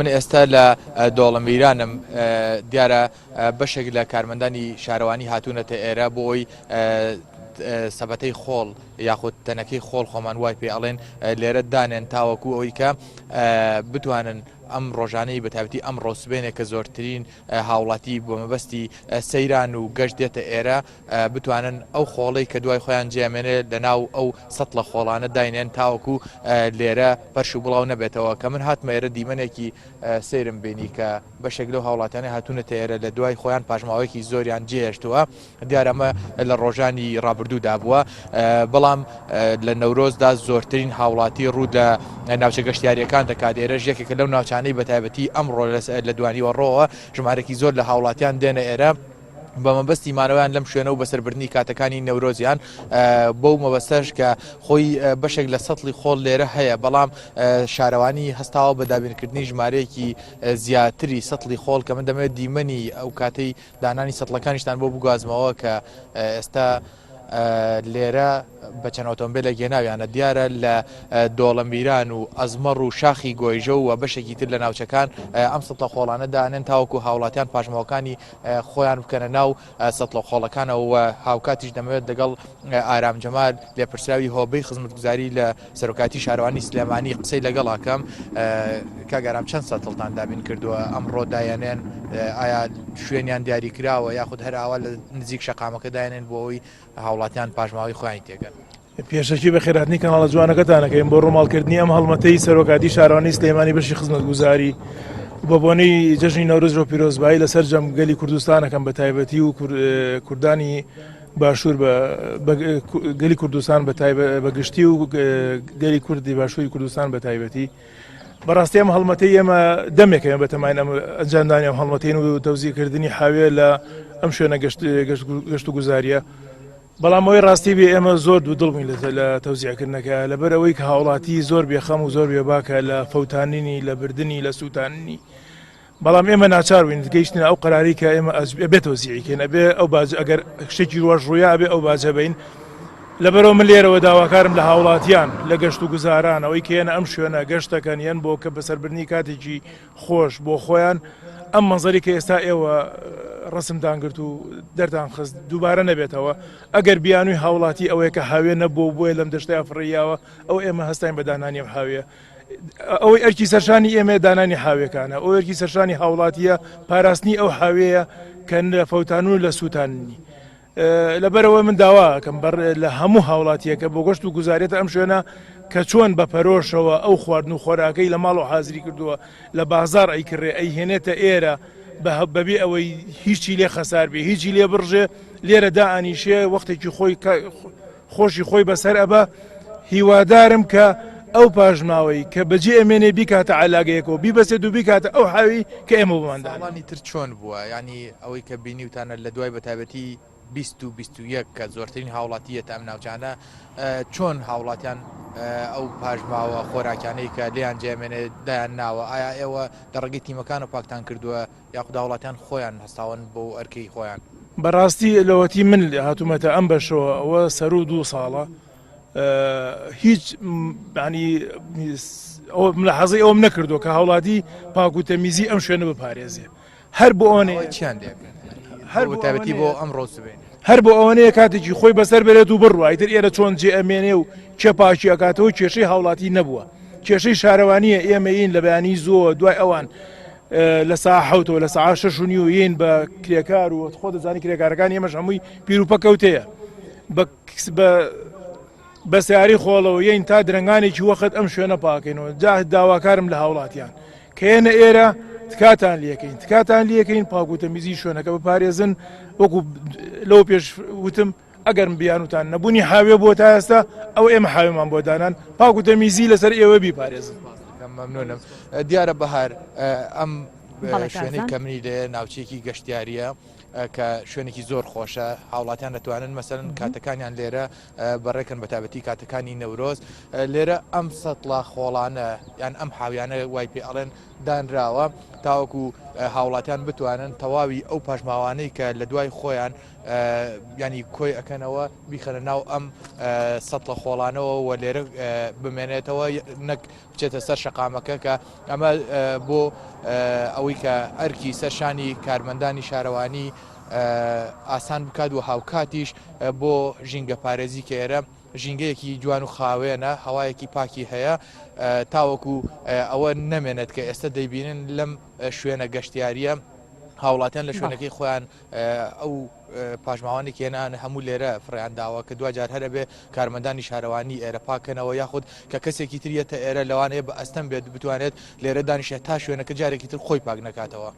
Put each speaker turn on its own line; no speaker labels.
من ئێستا لە دۆڵەمیرانم دیارە بەشێک لە کارمەندانی شارەوانی هاتوونەتە ئێرە بۆی سەبەتەی خۆڵ یاخود تەنەکەی خۆڵ خۆمان وای پێ ئەڵێن لێرە دانێن تاوەکو ئەوەی کە بتوانن ئەم ڕۆژانەی بەتابەتی ئەم ڕۆسبێنێک کە زۆرترین هاوڵاتی بۆ مەبەستی سەیران و گەشت دێتە ئێرە بتوانن ئەو خۆڵەی کە دوای خۆیان جێمێنێت لە ناو ئەو سەتڵە خۆڵانە داینێن تاوەکو لێرە پەرش و بڵاو نەبێتەوە کە من هاتمە ئێرە دیمەنێکی سیرم بینی کە بەشێک لەو هاوڵاتیانی هاتوونەتە ئێرە لە دوای خۆیان پاژماوەیەکی زۆریان جێهێشتووە دیارەمە لە ڕۆژانی ڕابردوودا بووە بەڵام لە نەورۆزدا زۆرترین هاوڵاتی ڕوو لە ناوچە گەشتیاریەکان دەکات ئێرە ژێکێکە لەو ناوچانەی بەتایبەتی ئەمڕۆ لە دوانیوە ڕۆوە ژمارەی زۆر لە هاوڵاتیان دێنە ئێرە بە مەبەستی مانەوەیان لەم شوێنە و بەسەربردنی کاتەکانی نەورۆزیان بەو مەبەستەش کە خۆی بەشێک لە سەتڵی خۆڵ لێرە هەیە بەڵام شارەوانی هەستاوە بە دابینکردنی ژمارەیەکی زیاتری سەتڵی خۆڵ کە من دەمەوێت دیمەنی ئەو کاتەی دانانی سەتڵەکانیشتان بۆ بگوازمەوە کە ئێستا لێرە بە چەند ئۆتۆمبیلە گێناویانە دیارە لە دۆڵەمیران و ئەزمەڕ و شاخی گۆیژە و بەشێکی تر لە ناوچەکان ئەم سەتڵە خۆڵانە دانێن تاوەکو هاوڵاتیان پاژماوەکانی خۆیان بکەنە ناو سەتڵە خۆڵەکانەوە هاوکاتیش دەمەوێت لەگەڵ ئارام جەمال لێپرسراوی هۆبەی خزمەتگوزاری لە سەرۆکاتی شارەوانی سلێمانی قسەی لەگەڵاکەم کاگەرام چەند سەتڵتان دابین کردووە ئەمڕۆ دایەنێن ئایا شوێنیان دیاری کراوە یاخود هەر ئاوا لە نزیک شەقامەکە دایەنێن بۆ ئەوی هاوڵاتیان پاژماوەی خۆیان تێگەن
پێشەکی بە خێراتنی کەناڵە جوانەکەتانەکەین بۆ ڕۆماڵکردنی ئەم هەڵمەتەی سەرۆکاتی شارەوانی سلێمانی بەشی خزمەتگوزاری بە بۆنەی جەژنی نەورۆز و پیرۆزبایی لەسەر جەمگەلی کوردستانەکەم بە تایبەتی و کوردانی باشوور گەلی کوردستان بەگشتی و گەلی کوردی باشووری کوردستان بە تایبەتی بەڕاستی ئەم هەڵمەتەی ئێمە دەمێکەوە بەتەمای ئەم ئەنجامدانی ئەم هەڵمەتین و تەوزیعکردنی حاوێ لە ئەم شوێنە گەشت و گوزاریە بەڵام ئەوەی ڕاستی بێ ئێمە زۆر دوو دڵبووین لە تەوزیعکردنەکە لەبەر ئەوەی کە هاوڵاتی زۆر بێخەم و زۆر بێباکە لە فەوتانینی لە بردننی لە سووتاننی بەڵام ئێمە ناچاربووین گەیشتنە ئەو قەراری کە ئێمە بێت تەوزیعیکەین ئەبێ ئەو ئەگەر شتێکی ڕۆژ ڕوویا ئەبێ ئەو باجە بین لەبەرەوە من لێرەوە داواکارم لە هاوڵاتیان لە گەشت و گوزاران ئەوەی کێنە ئەم شوێنە گەشتەکەن یەن بۆ کە بەسەربردنی کاتێکی خۆش بۆ خۆیان ئەم مەنزەری کە ئێستا ئێوە ڕسمدان کرد و دەردان خست دووبارە نەبێتەوە ئەگەر بیانووی هاوڵاتی ئەوەیە کە هاوێ نەبوو بۆیە لەم دەشتای ئەفڕیاوە ئەو ئێمە هەستین بە دانانی هاوێ ئەوەی ئەرکی سەرشانی ئێمە دانانی هاوێکانە ئەو ئەرکی سەرشانی هاوڵاتیە پاراستنی ئەو هاوەیە کە لە فەوتان و لە سووتاننی لەبەرەوە من داواکەم لە هەموو هاوڵاتیەکە بۆ گەشت و گوزارێتە ئەم شوێنە کە چۆن بە پەرۆشەوە ئەو خواردن و خۆراکەی لە ماڵ و حازری کردووە لە بازار ئەیکڕێ ئەی هێنێتە ئێرە بەبێ ئەوەی هیچی لێ خەسار بێ هیچی لێ بڕژێ لێرە دائانیشێ وەختێکی خۆشی خۆی بەسەر ئەبە هیوادارم کە ئەو پاژماوەی کە بەجێ ئەمێنێ بیکاتە علاگەیەکەوە بیبەسێت و بیکاتە ئەو حاوی کە ئێمە بمانداڵانی
تر چۆن بووە ینی ئەوەی کە بینیوتانە لە دوای بەتابەتی 2021 کە زۆرترین هاوڵاتیەتە ئەم ناوچانە چۆن هاوڵاتیان ئەو پاژماوە خۆراکیانەی کە لێیان جێمێنێ دایان ناوە ئایا ئێوە دەڕگەی تیمەکان و پاکتان کردووە یاخود هاوڵاتیان خۆیان هەستاون بۆ ئەرکەی خۆیان
بەڕاستی لەوەتی من هاتوومەتە ئەم بەشەوە ئەوە سەر و 2 ساڵە هیچ لە حەزی ئەوم نەکردو کە هاوڵاتی پاک و تەمیزی ئەم شوێنە بپارێزێ هەر بۆ ئەوەیە
چیان دێکن هەر بۆ تایبەتی بۆ ئەم ڕۆسبێن
هەر بۆ ئەوەنەیە کاتێکی خۆی بەسەر بێت و بڕوایتر ئێرە چۆن جێ ئەمێنێ و چێ پاکی ئەکاتەوە کێشەی هاوڵاتی نەبووە کێشەی شارەوانیە ئێمەین لە بەیانی زۆر دوای ئەوان لە ساعە 7 لە ساعە 6 یین بە کرێکار و خۆ دەزانی کرێکارەکان ئێمەش هەمووی پیرروپە کەوتەیە بە سیاری خۆڵەوە یین تا درنگانێکی وەخت ئەم شوێنە پاکەینەوە جا داواکارم لە هاوڵاتیان کێنە ئێرە تکاتان لیەکەین پاک و تەمیزی شوێنەکە بپارێزن وەکو لەو پێش وتم ئەگەرم بیانوتان نەبوونی هاوێ بۆ تا ئێستا ئەو ئێمە هاوێمان بۆ دانان پاک و تەمیزی لەسەر ئێوە بیپارێزن
مەمنونم دیارە بەهار ئەم شوێنەی کە منی لێ ناوچێکی گەشتیاریە کە شوێنێکی زۆر خۆشە هاوڵاتیان دەتوانن مەسەرن کاتەکانیان لێرە بەڕێکن بە تابەتی کاتەکانی نەورۆز لێرە ئەم سەتڵە خۆڵانە یان ئەم حاویانە وای پێ ئەڵێن دانراوە تاوەکو هاوڵاتیان بتوانن تەواوی ئەو پاژماوانەی کە لە دوای خۆیان ینی کۆی ئەەکەنەوە بیخەنە ناو ئەم سەتڵە خۆڵانەوە و لێرە بمێنێتەوە نەک بچێتە سەر شەقامەکە کە ئەمە بۆ ئەوەی کە ئەرکی سەرشانی کارمەندانی شارەوانی ئاسان بکات و هاوکاتیش بۆ ژینگە پارێزی کە ئێرە ژینگەیەکی جوان و خاوێنە هەوایەکی پاکی هەیە تاوەکو ئەوە نەمێنێت کە ئێستا دەیبینن لەم شوێنە گەشتیاریە هاوڵاتیان لە شوێنەکەی خۆیان ئەو پاشماوانی کێنان هەموو لێرە فڕیان داوە کە دوجار هەرە بێ کارمەندانی شارەوانی ئێرە پاکەنەوە یاخود کە کەسێکی تریەتە ئێرە لەوانەیە بە ئەستەم بێت بتوانێت لێرە دانیشێت تا شوێنەکە جارێکی تر خۆی پاک نکاتەوە.